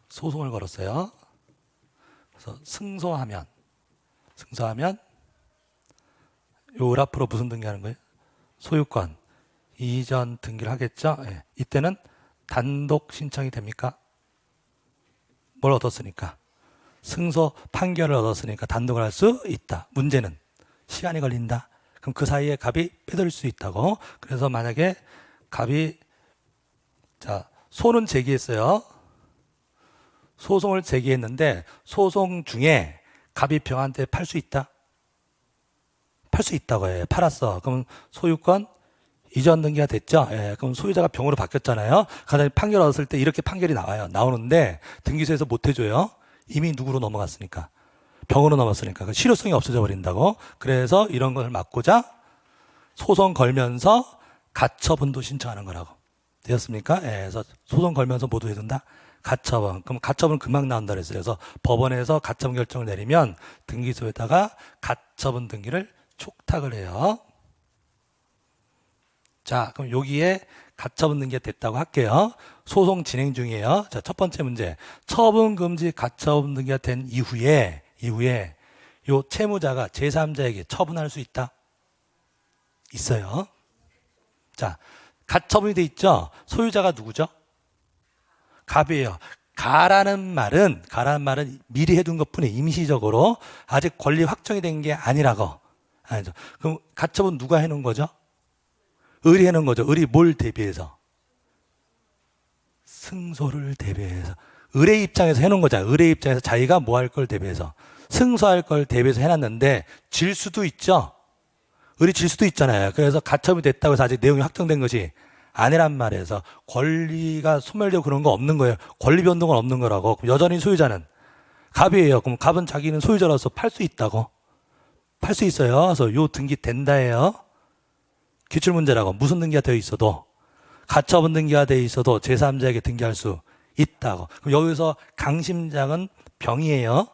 Speaker 1: 소송을 걸었어요. 그래서 승소하면 요 을 앞으로 무슨 등기하는 거예요? 소유권 이전 등기를 하겠죠. 예. 이때는 단독 신청이 됩니까? 뭘 얻었으니까? 승소 판결을 얻었으니까 단독을 할 수 있다. 문제는 시간이 걸린다. 그럼 그 사이에 갑이 빼돌릴 수 있다고. 그래서 만약에 갑이 자 소는 제기했어요. 소송을 제기했는데 소송 중에 갑이 병한테 팔 수 있다? 팔 수 있다고 해요. 팔았어. 그럼 소유권 이전 등기가 됐죠? 예, 그럼 소유자가 병으로 바뀌었잖아요. 가장 판결 얻었을 때 이렇게 판결이 나와요. 나오는데 등기소에서 못 해줘요. 이미 누구로 넘어갔으니까. 병으로 넘었으니까. 실효성이 없어져 버린다고. 그래서 이런 걸 막고자 소송 걸면서 가처분도 신청하는 거라고. 되었습니까? 예, 그래서 소송 걸면서 모두 해둔다? 가처분. 그럼 가처분 금방 나온다 그랬어요. 그래서 법원에서 가처분 결정을 내리면 등기소에다가 가처분 등기를 촉탁을 해요. 자, 그럼 여기에 가처분 등기가 됐다고 할게요. 소송 진행 중이에요. 자, 첫 번째 문제. 처분 금지 가처분 등기가 된 이후에 요 채무자가 제3자에게 처분할 수 있다? 있어요. 자, 가처분이 돼 있죠? 소유자가 누구죠? 갑이에요. 가라는 말은 미리 해둔 것뿐이 임시적으로 아직 권리 확정이 된 게 아니라고. 아니죠. 그럼 가처분 누가 해놓은 거죠? 을이 해놓은 거죠. 을이 뭘 대비해서? 승소를 대비해서. 을의 입장에서 해놓은 거잖아요. 을의 입장에서 자기가 뭐 할 걸 대비해서. 승소할 걸 대비해서 해놨는데 질 수도 있죠. 을이 질 수도 있잖아요. 그래서 가처분이 됐다고 해서 아직 내용이 확정된 것이 아니란 말이에서 권리가 소멸되고 그런 거 없는 거예요. 권리 변동은 없는 거라고. 여전히 소유자는 갑이에요. 그럼 갑은 자기는 소유자로서 팔 수 있다고. 팔 수 있어요. 그래서 요 등기 된다예요. 기출문제라고. 무슨 등기가 되어 있어도 가처분 등기가 되어 있어도 제3자에게 등기할 수 있다고. 그럼 여기서 강심장은 병이에요.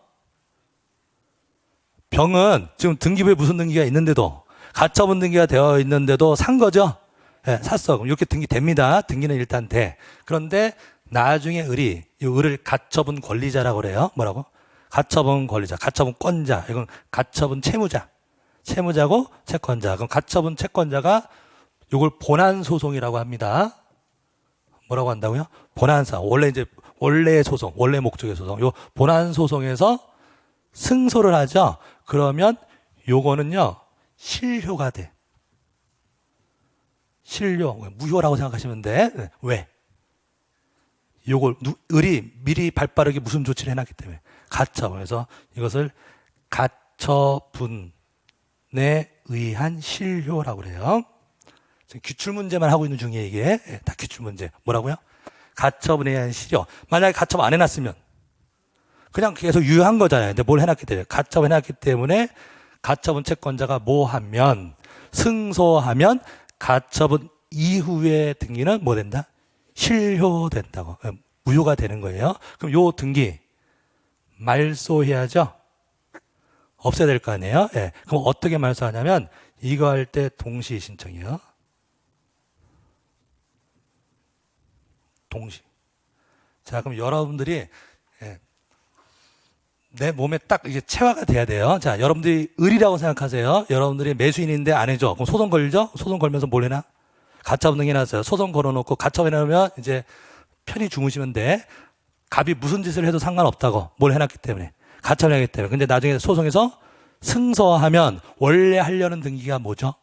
Speaker 1: 병은 지금 등기부에 무슨 등기가 있는데도 가처분 등기가 되어 있는데도 산 거죠. 네, 샀어. 그럼 이렇게 등기 됩니다. 등기는 일단 돼. 그런데 나중에 을이 이 을을 가처분 권리자라고 그래요. 뭐라고? 가처분 권리자, 가처분권자. 이건 가처분 채무자고 채권자. 그럼 가처분 채권자가 이걸 본안 소송이라고 합니다. 뭐라고 한다고요? 본안사. 원래 소송, 원래 목적의 소송. 요 본안 소송에서 승소를 하죠. 그러면 요거는요 실효가 돼. 실효, 무효라고 생각하시면 돼. 네. 왜? 요걸 을이 미리 발빠르게 무슨 조치를 해놨기 때문에 가처분. 그래서 이것을 가처분에 의한 실효라고 그래요. 지금 기출 문제만 하고 있는 중이에요. 이게 다 기출 문제. 뭐라고요? 가처분에 의한 실효. 만약에 가처분 안 해놨으면 그냥 계속 유효한 거잖아요. 근데 뭘 해놨기 때문에 가처분 해놨기 때문에 가처분 채권자가 뭐 하면 승소하면 가처분 이후의 등기는 뭐 된다? 실효된다고. 무효가 되는 거예요. 그럼 요 등기 말소해야죠. 없애야 될 거 아니에요. 예. 그럼 어떻게 말소하냐면 이거 할 때 동시 신청이요. 동시. 자, 그럼 여러분들이 내 몸에 딱 이게 체화가 돼야 돼요. 자, 여러분들이 을이라고 생각하세요. 여러분들이 매수인인데 안 해줘. 그럼 소송 걸죠? 소송 걸면서 뭘 해나? 가처분 등기 해놨어요. 소송 걸어놓고 가처분 해놓으면 이제 편히 주무시면 돼. 갑이 무슨 짓을 해도 상관없다고. 뭘 해놨기 때문에. 가처분 하기 때문에. 근데 나중에 소송에서 승소하면 원래 하려는 등기가 뭐죠?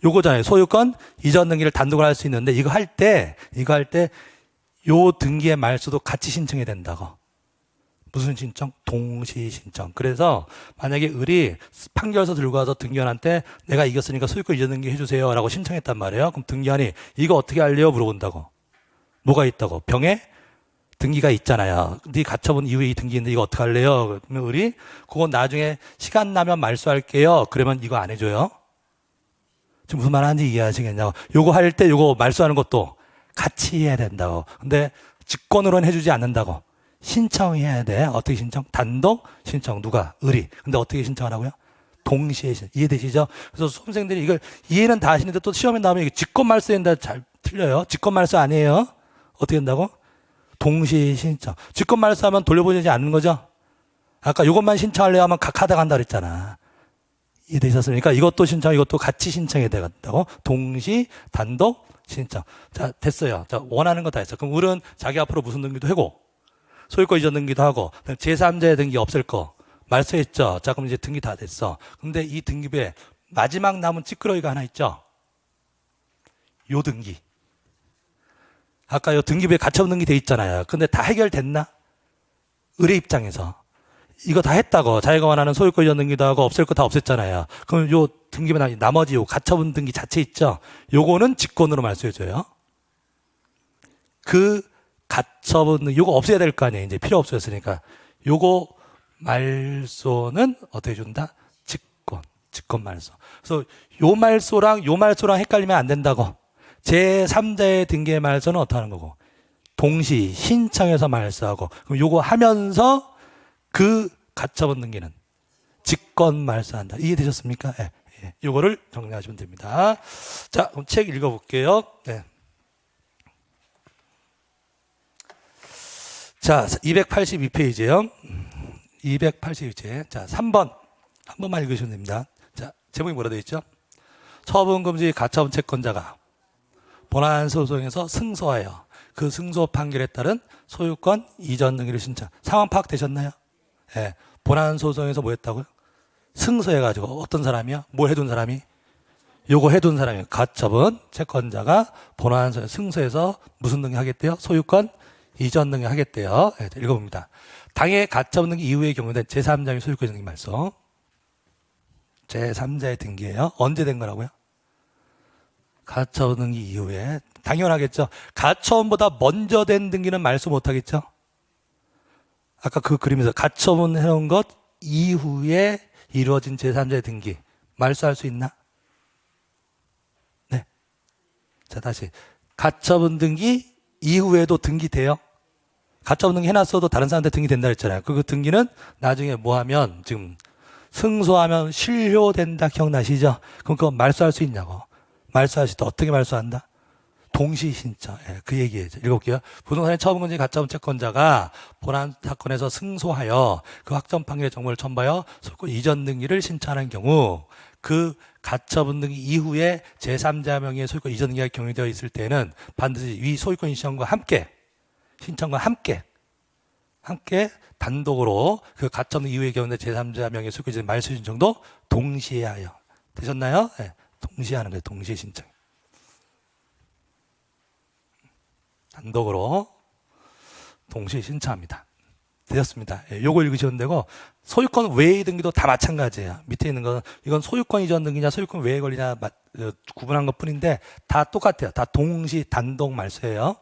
Speaker 1: 요거잖아요. 소유권 이전 등기를 단독으로 할 수 있는데 이거 할 때 요 등기의 말소도 같이 신청해야 된다고. 무슨 신청? 동시 신청. 그래서 만약에 을이 판결서 들고 와서 등기관한테 내가 이겼으니까 소유권 이전 등기 해주세요 라고 신청했단 말이에요. 그럼 등기관이 이거 어떻게 할래요? 물어본다고. 뭐가 있다고? 병에 등기가 있잖아요. 네 가처분 이후에 이 등기인데 이거 어떻게 할래요? 그러면 을이 그건 나중에 시간 나면 말소할게요. 그러면 이거 안 해줘요. 지금 무슨 말 하는지 이해하시겠냐고. 요거 할 때 요거 말소하는 것도 같이 해야 된다고. 근데 직권으로는 해주지 않는다고. 신청해야 돼. 어떻게 신청? 단독 신청. 누가? 을이. 근데 어떻게 신청하라고요? 동시에 신청. 이해되시죠? 그래서 수험생들이 이걸 이해는 다 하시는데 또 시험에 나오면 이게 직권말소인다 잘 틀려요. 직권말소 아니에요. 어떻게 된다고? 동시에 신청. 직권말소하면 돌려보내지 않는 거죠? 아까 이것만 신청하려고 하면 각하다 간다 그랬잖아. 이해되셨습니까? 이것도 신청, 이것도 같이 신청해야 된다고. 동시, 단독, 신청. 자, 됐어요. 자, 원하는 거 다 했어. 그럼 을은 자기 앞으로 무슨 등기도 하고, 소유권 이전 등기도 하고, 제3자의 등기 없앨 거 말소했죠. 자, 그럼 이제 등기 다 됐어. 근데 이 등기부에 마지막 남은 찌끄러기가 하나 있죠. 요 등기. 아까 요 등기부에 가처분 등기 돼 있잖아요. 근데 다 해결됐나? 을의 입장에서. 이거 다 했다고. 자기가 원하는 소유권 이전 등기도 하고 없앨 거 다 없앴잖아요. 그럼 요 등기부에 나머지 요 가처분 등기 자체 있죠. 요거는 직권으로 말소해줘요. 그 가처분 요거 없애야 될 거 아니에요. 이제 필요 없어졌으니까. 요거 말소는 어떻게 준다? 직권 말소. 그래서 요 말소랑 헷갈리면 안 된다고. 제3자의 등기의 말소는 어떻게 하는 거고? 동시 신청해서 말소하고. 그럼 요거 하면서 그 가처분 등기는 직권 말소한다. 이해되셨습니까? 예, 예. 요거를 정리하시면 됩니다. 자, 그럼 책 읽어볼게요. 네. 자, 282페이지요. 282페이지. 자, 3번. 한 번만 읽으시면 됩니다. 자, 제목이 뭐라 되어 있죠? 처분금지 가처분 채권자가 본안 소송에서 승소하여 그 승소 판결에 따른 소유권 이전 등기를 신청. 상황 파악되셨나요? 예. 본안 소송에서 뭐 했다고요? 승소해가지고 어떤 사람이요? 뭐 해둔 사람이? 요거 해둔 사람이요. 가처분 채권자가 본안 소송 승소해서 무슨 등기 하겠대요? 소유권 이전 등기 하겠대요. 예, 읽어봅니다. 당해 가처분 등기 이후의 경우는 제3자의 소유권 등기 말소. 제3자의 등기예요. 언제 된 거라고요? 가처분 등기 이후에. 당연하겠죠. 가처분보다 먼저 된 등기는 말소 못하겠죠. 아까 그 그림에서 가처분 해놓은 것 이후에 이루어진 제3자의 등기 말소할 수 있나? 네. 자, 다시 가처분 등기 이후에도 등기 돼요? 가처분 등기 해놨어도 다른 사람한테 등기 된다 그랬잖아요. 그 등기는 나중에 뭐 하면 지금 승소하면 실효된다 기억나시죠? 그럼 그거 말소할 수 있냐고. 말소할 수 있다. 어떻게 말소한다? 동시 신청. 예, 그 얘기예요. 읽어볼게요. 부동산의 처분금지 가처분 채권자가 본안 사건에서 승소하여 그 확정 판결의 정보를 첨부하여 소유권 이전 등기를 신청하는 경우 그 가처분 등기 이후에 제3자 명의의 소유권 이전 등기가 경유되어 있을 때는 반드시 위 소유권 신청과 함께 단독으로 그 가처분 이후의 경우에 제3자 명의의 소유권 이전 말소 신청도 동시에 하여. 되셨나요? 네, 동시에 하는 거예요. 동시에 신청. 단독으로 동시 신청합니다. 되셨습니다. 예, 요거 읽으시면 되고 소유권 외의 등기도 다 마찬가지예요. 밑에 있는 건 이건 소유권 이전 등기냐 소유권 외에 걸리냐 구분한 것 뿐인데 다 똑같아요. 다 동시 단독 말소예요.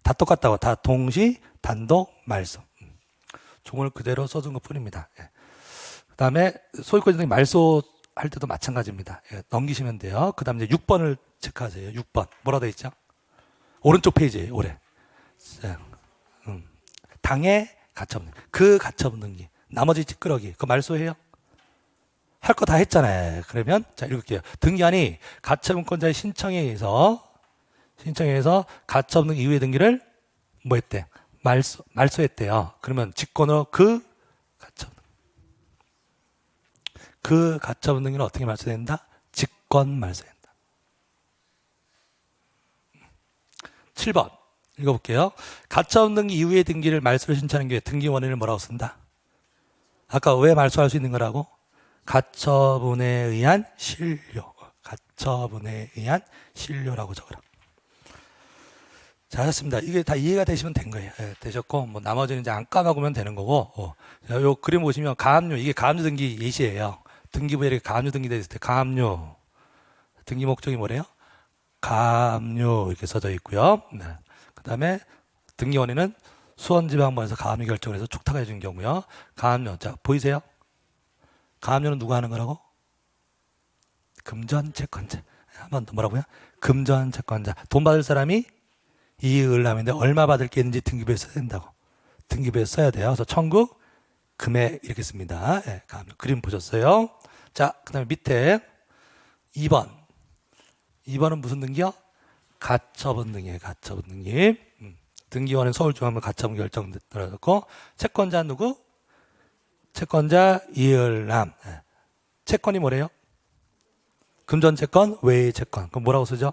Speaker 1: 다 똑같다고. 다 동시 단독 말소. 종을 그대로 써준 것 뿐입니다. 예. 그 다음에 소유권 이전 등기 말소 할 때도 마찬가지입니다. 예, 넘기시면 돼요. 그 다음에 이제 6번을 체크하세요. 6번 뭐라 되어 있죠? 오른쪽 페이지예요. 올해 당해 가처분 그 가처분 등기 나머지 찌끄러기 그거 말소해요? 할 거 다 했잖아요. 그러면 자 읽을게요. 등기한이 가처분권자의 신청에 의해서 가처분 등기 이후의 등기를 뭐 했대? 말소했대요. 그러면 직권으로 그 가처분 등기는 어떻게 말소된다? 직권 말소된다. 7번 읽어볼게요. 가처분 등기 이후의 등기를 말소를 신청하는 경우에 등기 원인을 뭐라고 쓴다? 아까 왜 말소할 수 있는 거라고? 가처분에 의한 신료. 가처분에 의한 신료라고 적어라. 잘했습니다. 이게 다 이해가 되시면 된 거예요. 예, 되셨고 뭐 나머지는 이제 안 까먹으면 되는 거고. 요 그림 보시면 가압류 이게 가압류 등기 예시예요. 등기부에 이렇게 가압류 등기 되어 있을 때 가압류 등기 목적이 뭐래요? 가압류 이렇게 써져 있고요. 네. 그 다음에 등기 원인은 수원지방법원에서 가압류 결정을 해서 촉탁을 해준 경우요. 가압류 자 보이세요? 가압류는 누가 하는 거라고? 금전채권자. 한 번 더 뭐라고요? 금전채권자. 돈 받을 사람이 이의을람인데 얼마 받을 게 있는지 등기부에 써야 된다고. 등기부에 써야 돼요. 그래서 청구 금액 이렇게 씁니다. 네, 가압류 그림 보셨어요? 자, 그 다음에 밑에 2번. 2번은 무슨 등기요? 가처분 등기예요. 가처분 등기. 등기원은 서울중앙면 가처분 결정 들어졌고 채권자 누구? 채권자 이을남. 채권이 뭐래요? 금전채권, 외의 채권. 그럼 뭐라고 쓰죠?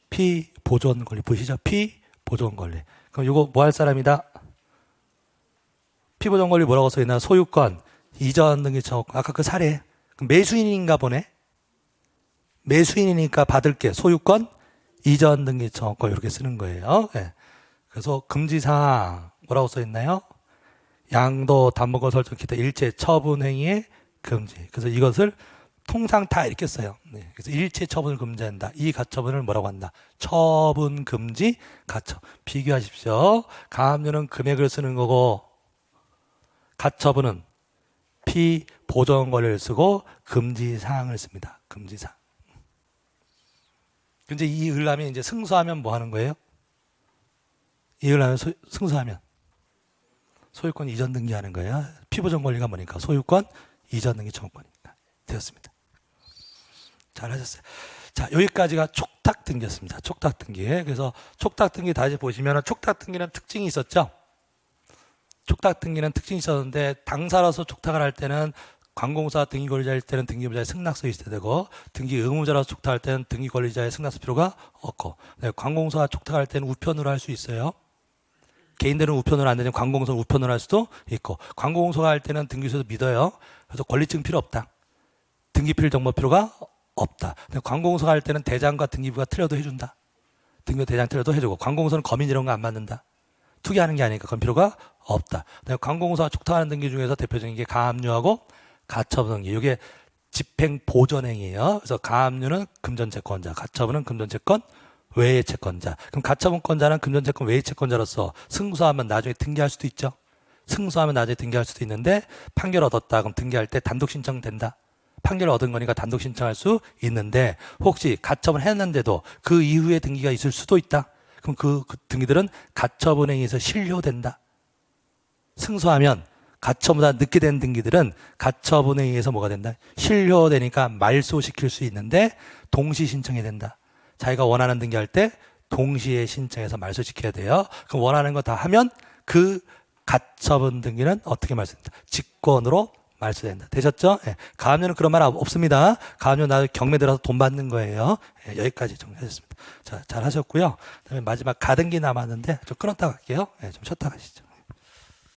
Speaker 1: 피보존 권리. 보시죠? 피보존 권리. 그럼 이거 뭐 할 사람이다? 피보존 권리 뭐라고 써있나? 소유권, 이전 등기 청구권. 아까 그 사례. 그럼 매수인인가 보네? 매수인이니까 받을 게 소유권, 이전 등기 청구권 이렇게 쓰는 거예요. 네. 그래서 금지사항 뭐라고 써있나요? 양도, 담보권 설정, 기타 일체 처분 행위의 금지. 그래서 이것을 통상 다 이렇게 써요. 네. 그래서 일체 처분을 금지한다. 이 가처분을 뭐라고 한다? 처분 금지 가처. 비교하십시오. 가압류는 금액을 쓰는 거고 가처분은 피보존 권리를 쓰고 금지사항을 씁니다. 금지사항. 근데 이 을람이 이제 승소하면 뭐 하는 거예요? 이 을람이 승소하면 소유권 이전 등기하는 거예요. 피보존 권리가 뭐니까 소유권 이전 등기 청구권이니까 되었습니다. 잘하셨어요. 자, 여기까지가 촉탁 등기였습니다. 촉탁 등기. 그래서 촉탁 등기 다시 보시면 촉탁 등기는 특징이 있었죠. 촉탁 등기는 특징이 있었는데 당사로서 촉탁을 할 때는 관공사 등기 권리자일 때는 등기부자의 승낙서 있어야 되고 등기 의무자로서 촉탁할 때는 등기 권리자의 승낙서 필요가 없고 네, 관공사가 촉탁할 때는 우편으로 할 수 있어요. 개인들은 우편으로 안 되면 관공서는 우편으로 할 수도 있고 관공서가 할 때는 등기소에서 믿어요. 그래서 권리증 필요 없다. 등기필 정보 필요가 없다. 근데 관공서가 할 때는 대장과 등기부가 틀려도 해준다. 등기부 대장 틀려도 해주고 관공서는 거민 이런 거 안 맞는다. 투기하는 게 아니니까 그건 필요가 없다. 관공서가 촉탁하는 등기 중에서 대표적인 게 가압류하고 가처분 등기. 이게 집행 보전행위예요. 그래서 가압류는 금전채권자, 가처분은 금전채권 외의 채권자. 그럼 가처분권자는 금전채권 외의 채권자로서 승소하면 나중에 등기할 수도 있죠. 승소하면 나중에 등기할 수도 있는데 판결 얻었다. 그럼 등기할 때 단독 신청된다. 판결을 얻은 거니까 단독 신청할 수 있는데 혹시 가처분 했는데도 그 이후에 등기가 있을 수도 있다. 그럼 그 등기들은 가처분에 의해서 실효된다. 승소하면 가처분보다 늦게 된 등기들은 가처분에 의해서 뭐가 된다? 실효되니까 말소시킬 수 있는데 동시 신청해야 된다. 자기가 원하는 등기할 때 동시에 신청해서 말소시켜야 돼요. 그럼 원하는 거 다 하면 그 가처분 등기는 어떻게 말소된다? 직권으로 말소된다. 되셨죠? 예. 가압류는 그런 말 없습니다. 가압류 나 경매 들어서 돈 받는 거예요. 예, 여기까지 정리하셨습니다. 자, 잘 하셨고요. 그다음에 마지막 가등기 남았는데 좀 끊었다 갈게요. 예, 좀 쉬었다 가시죠.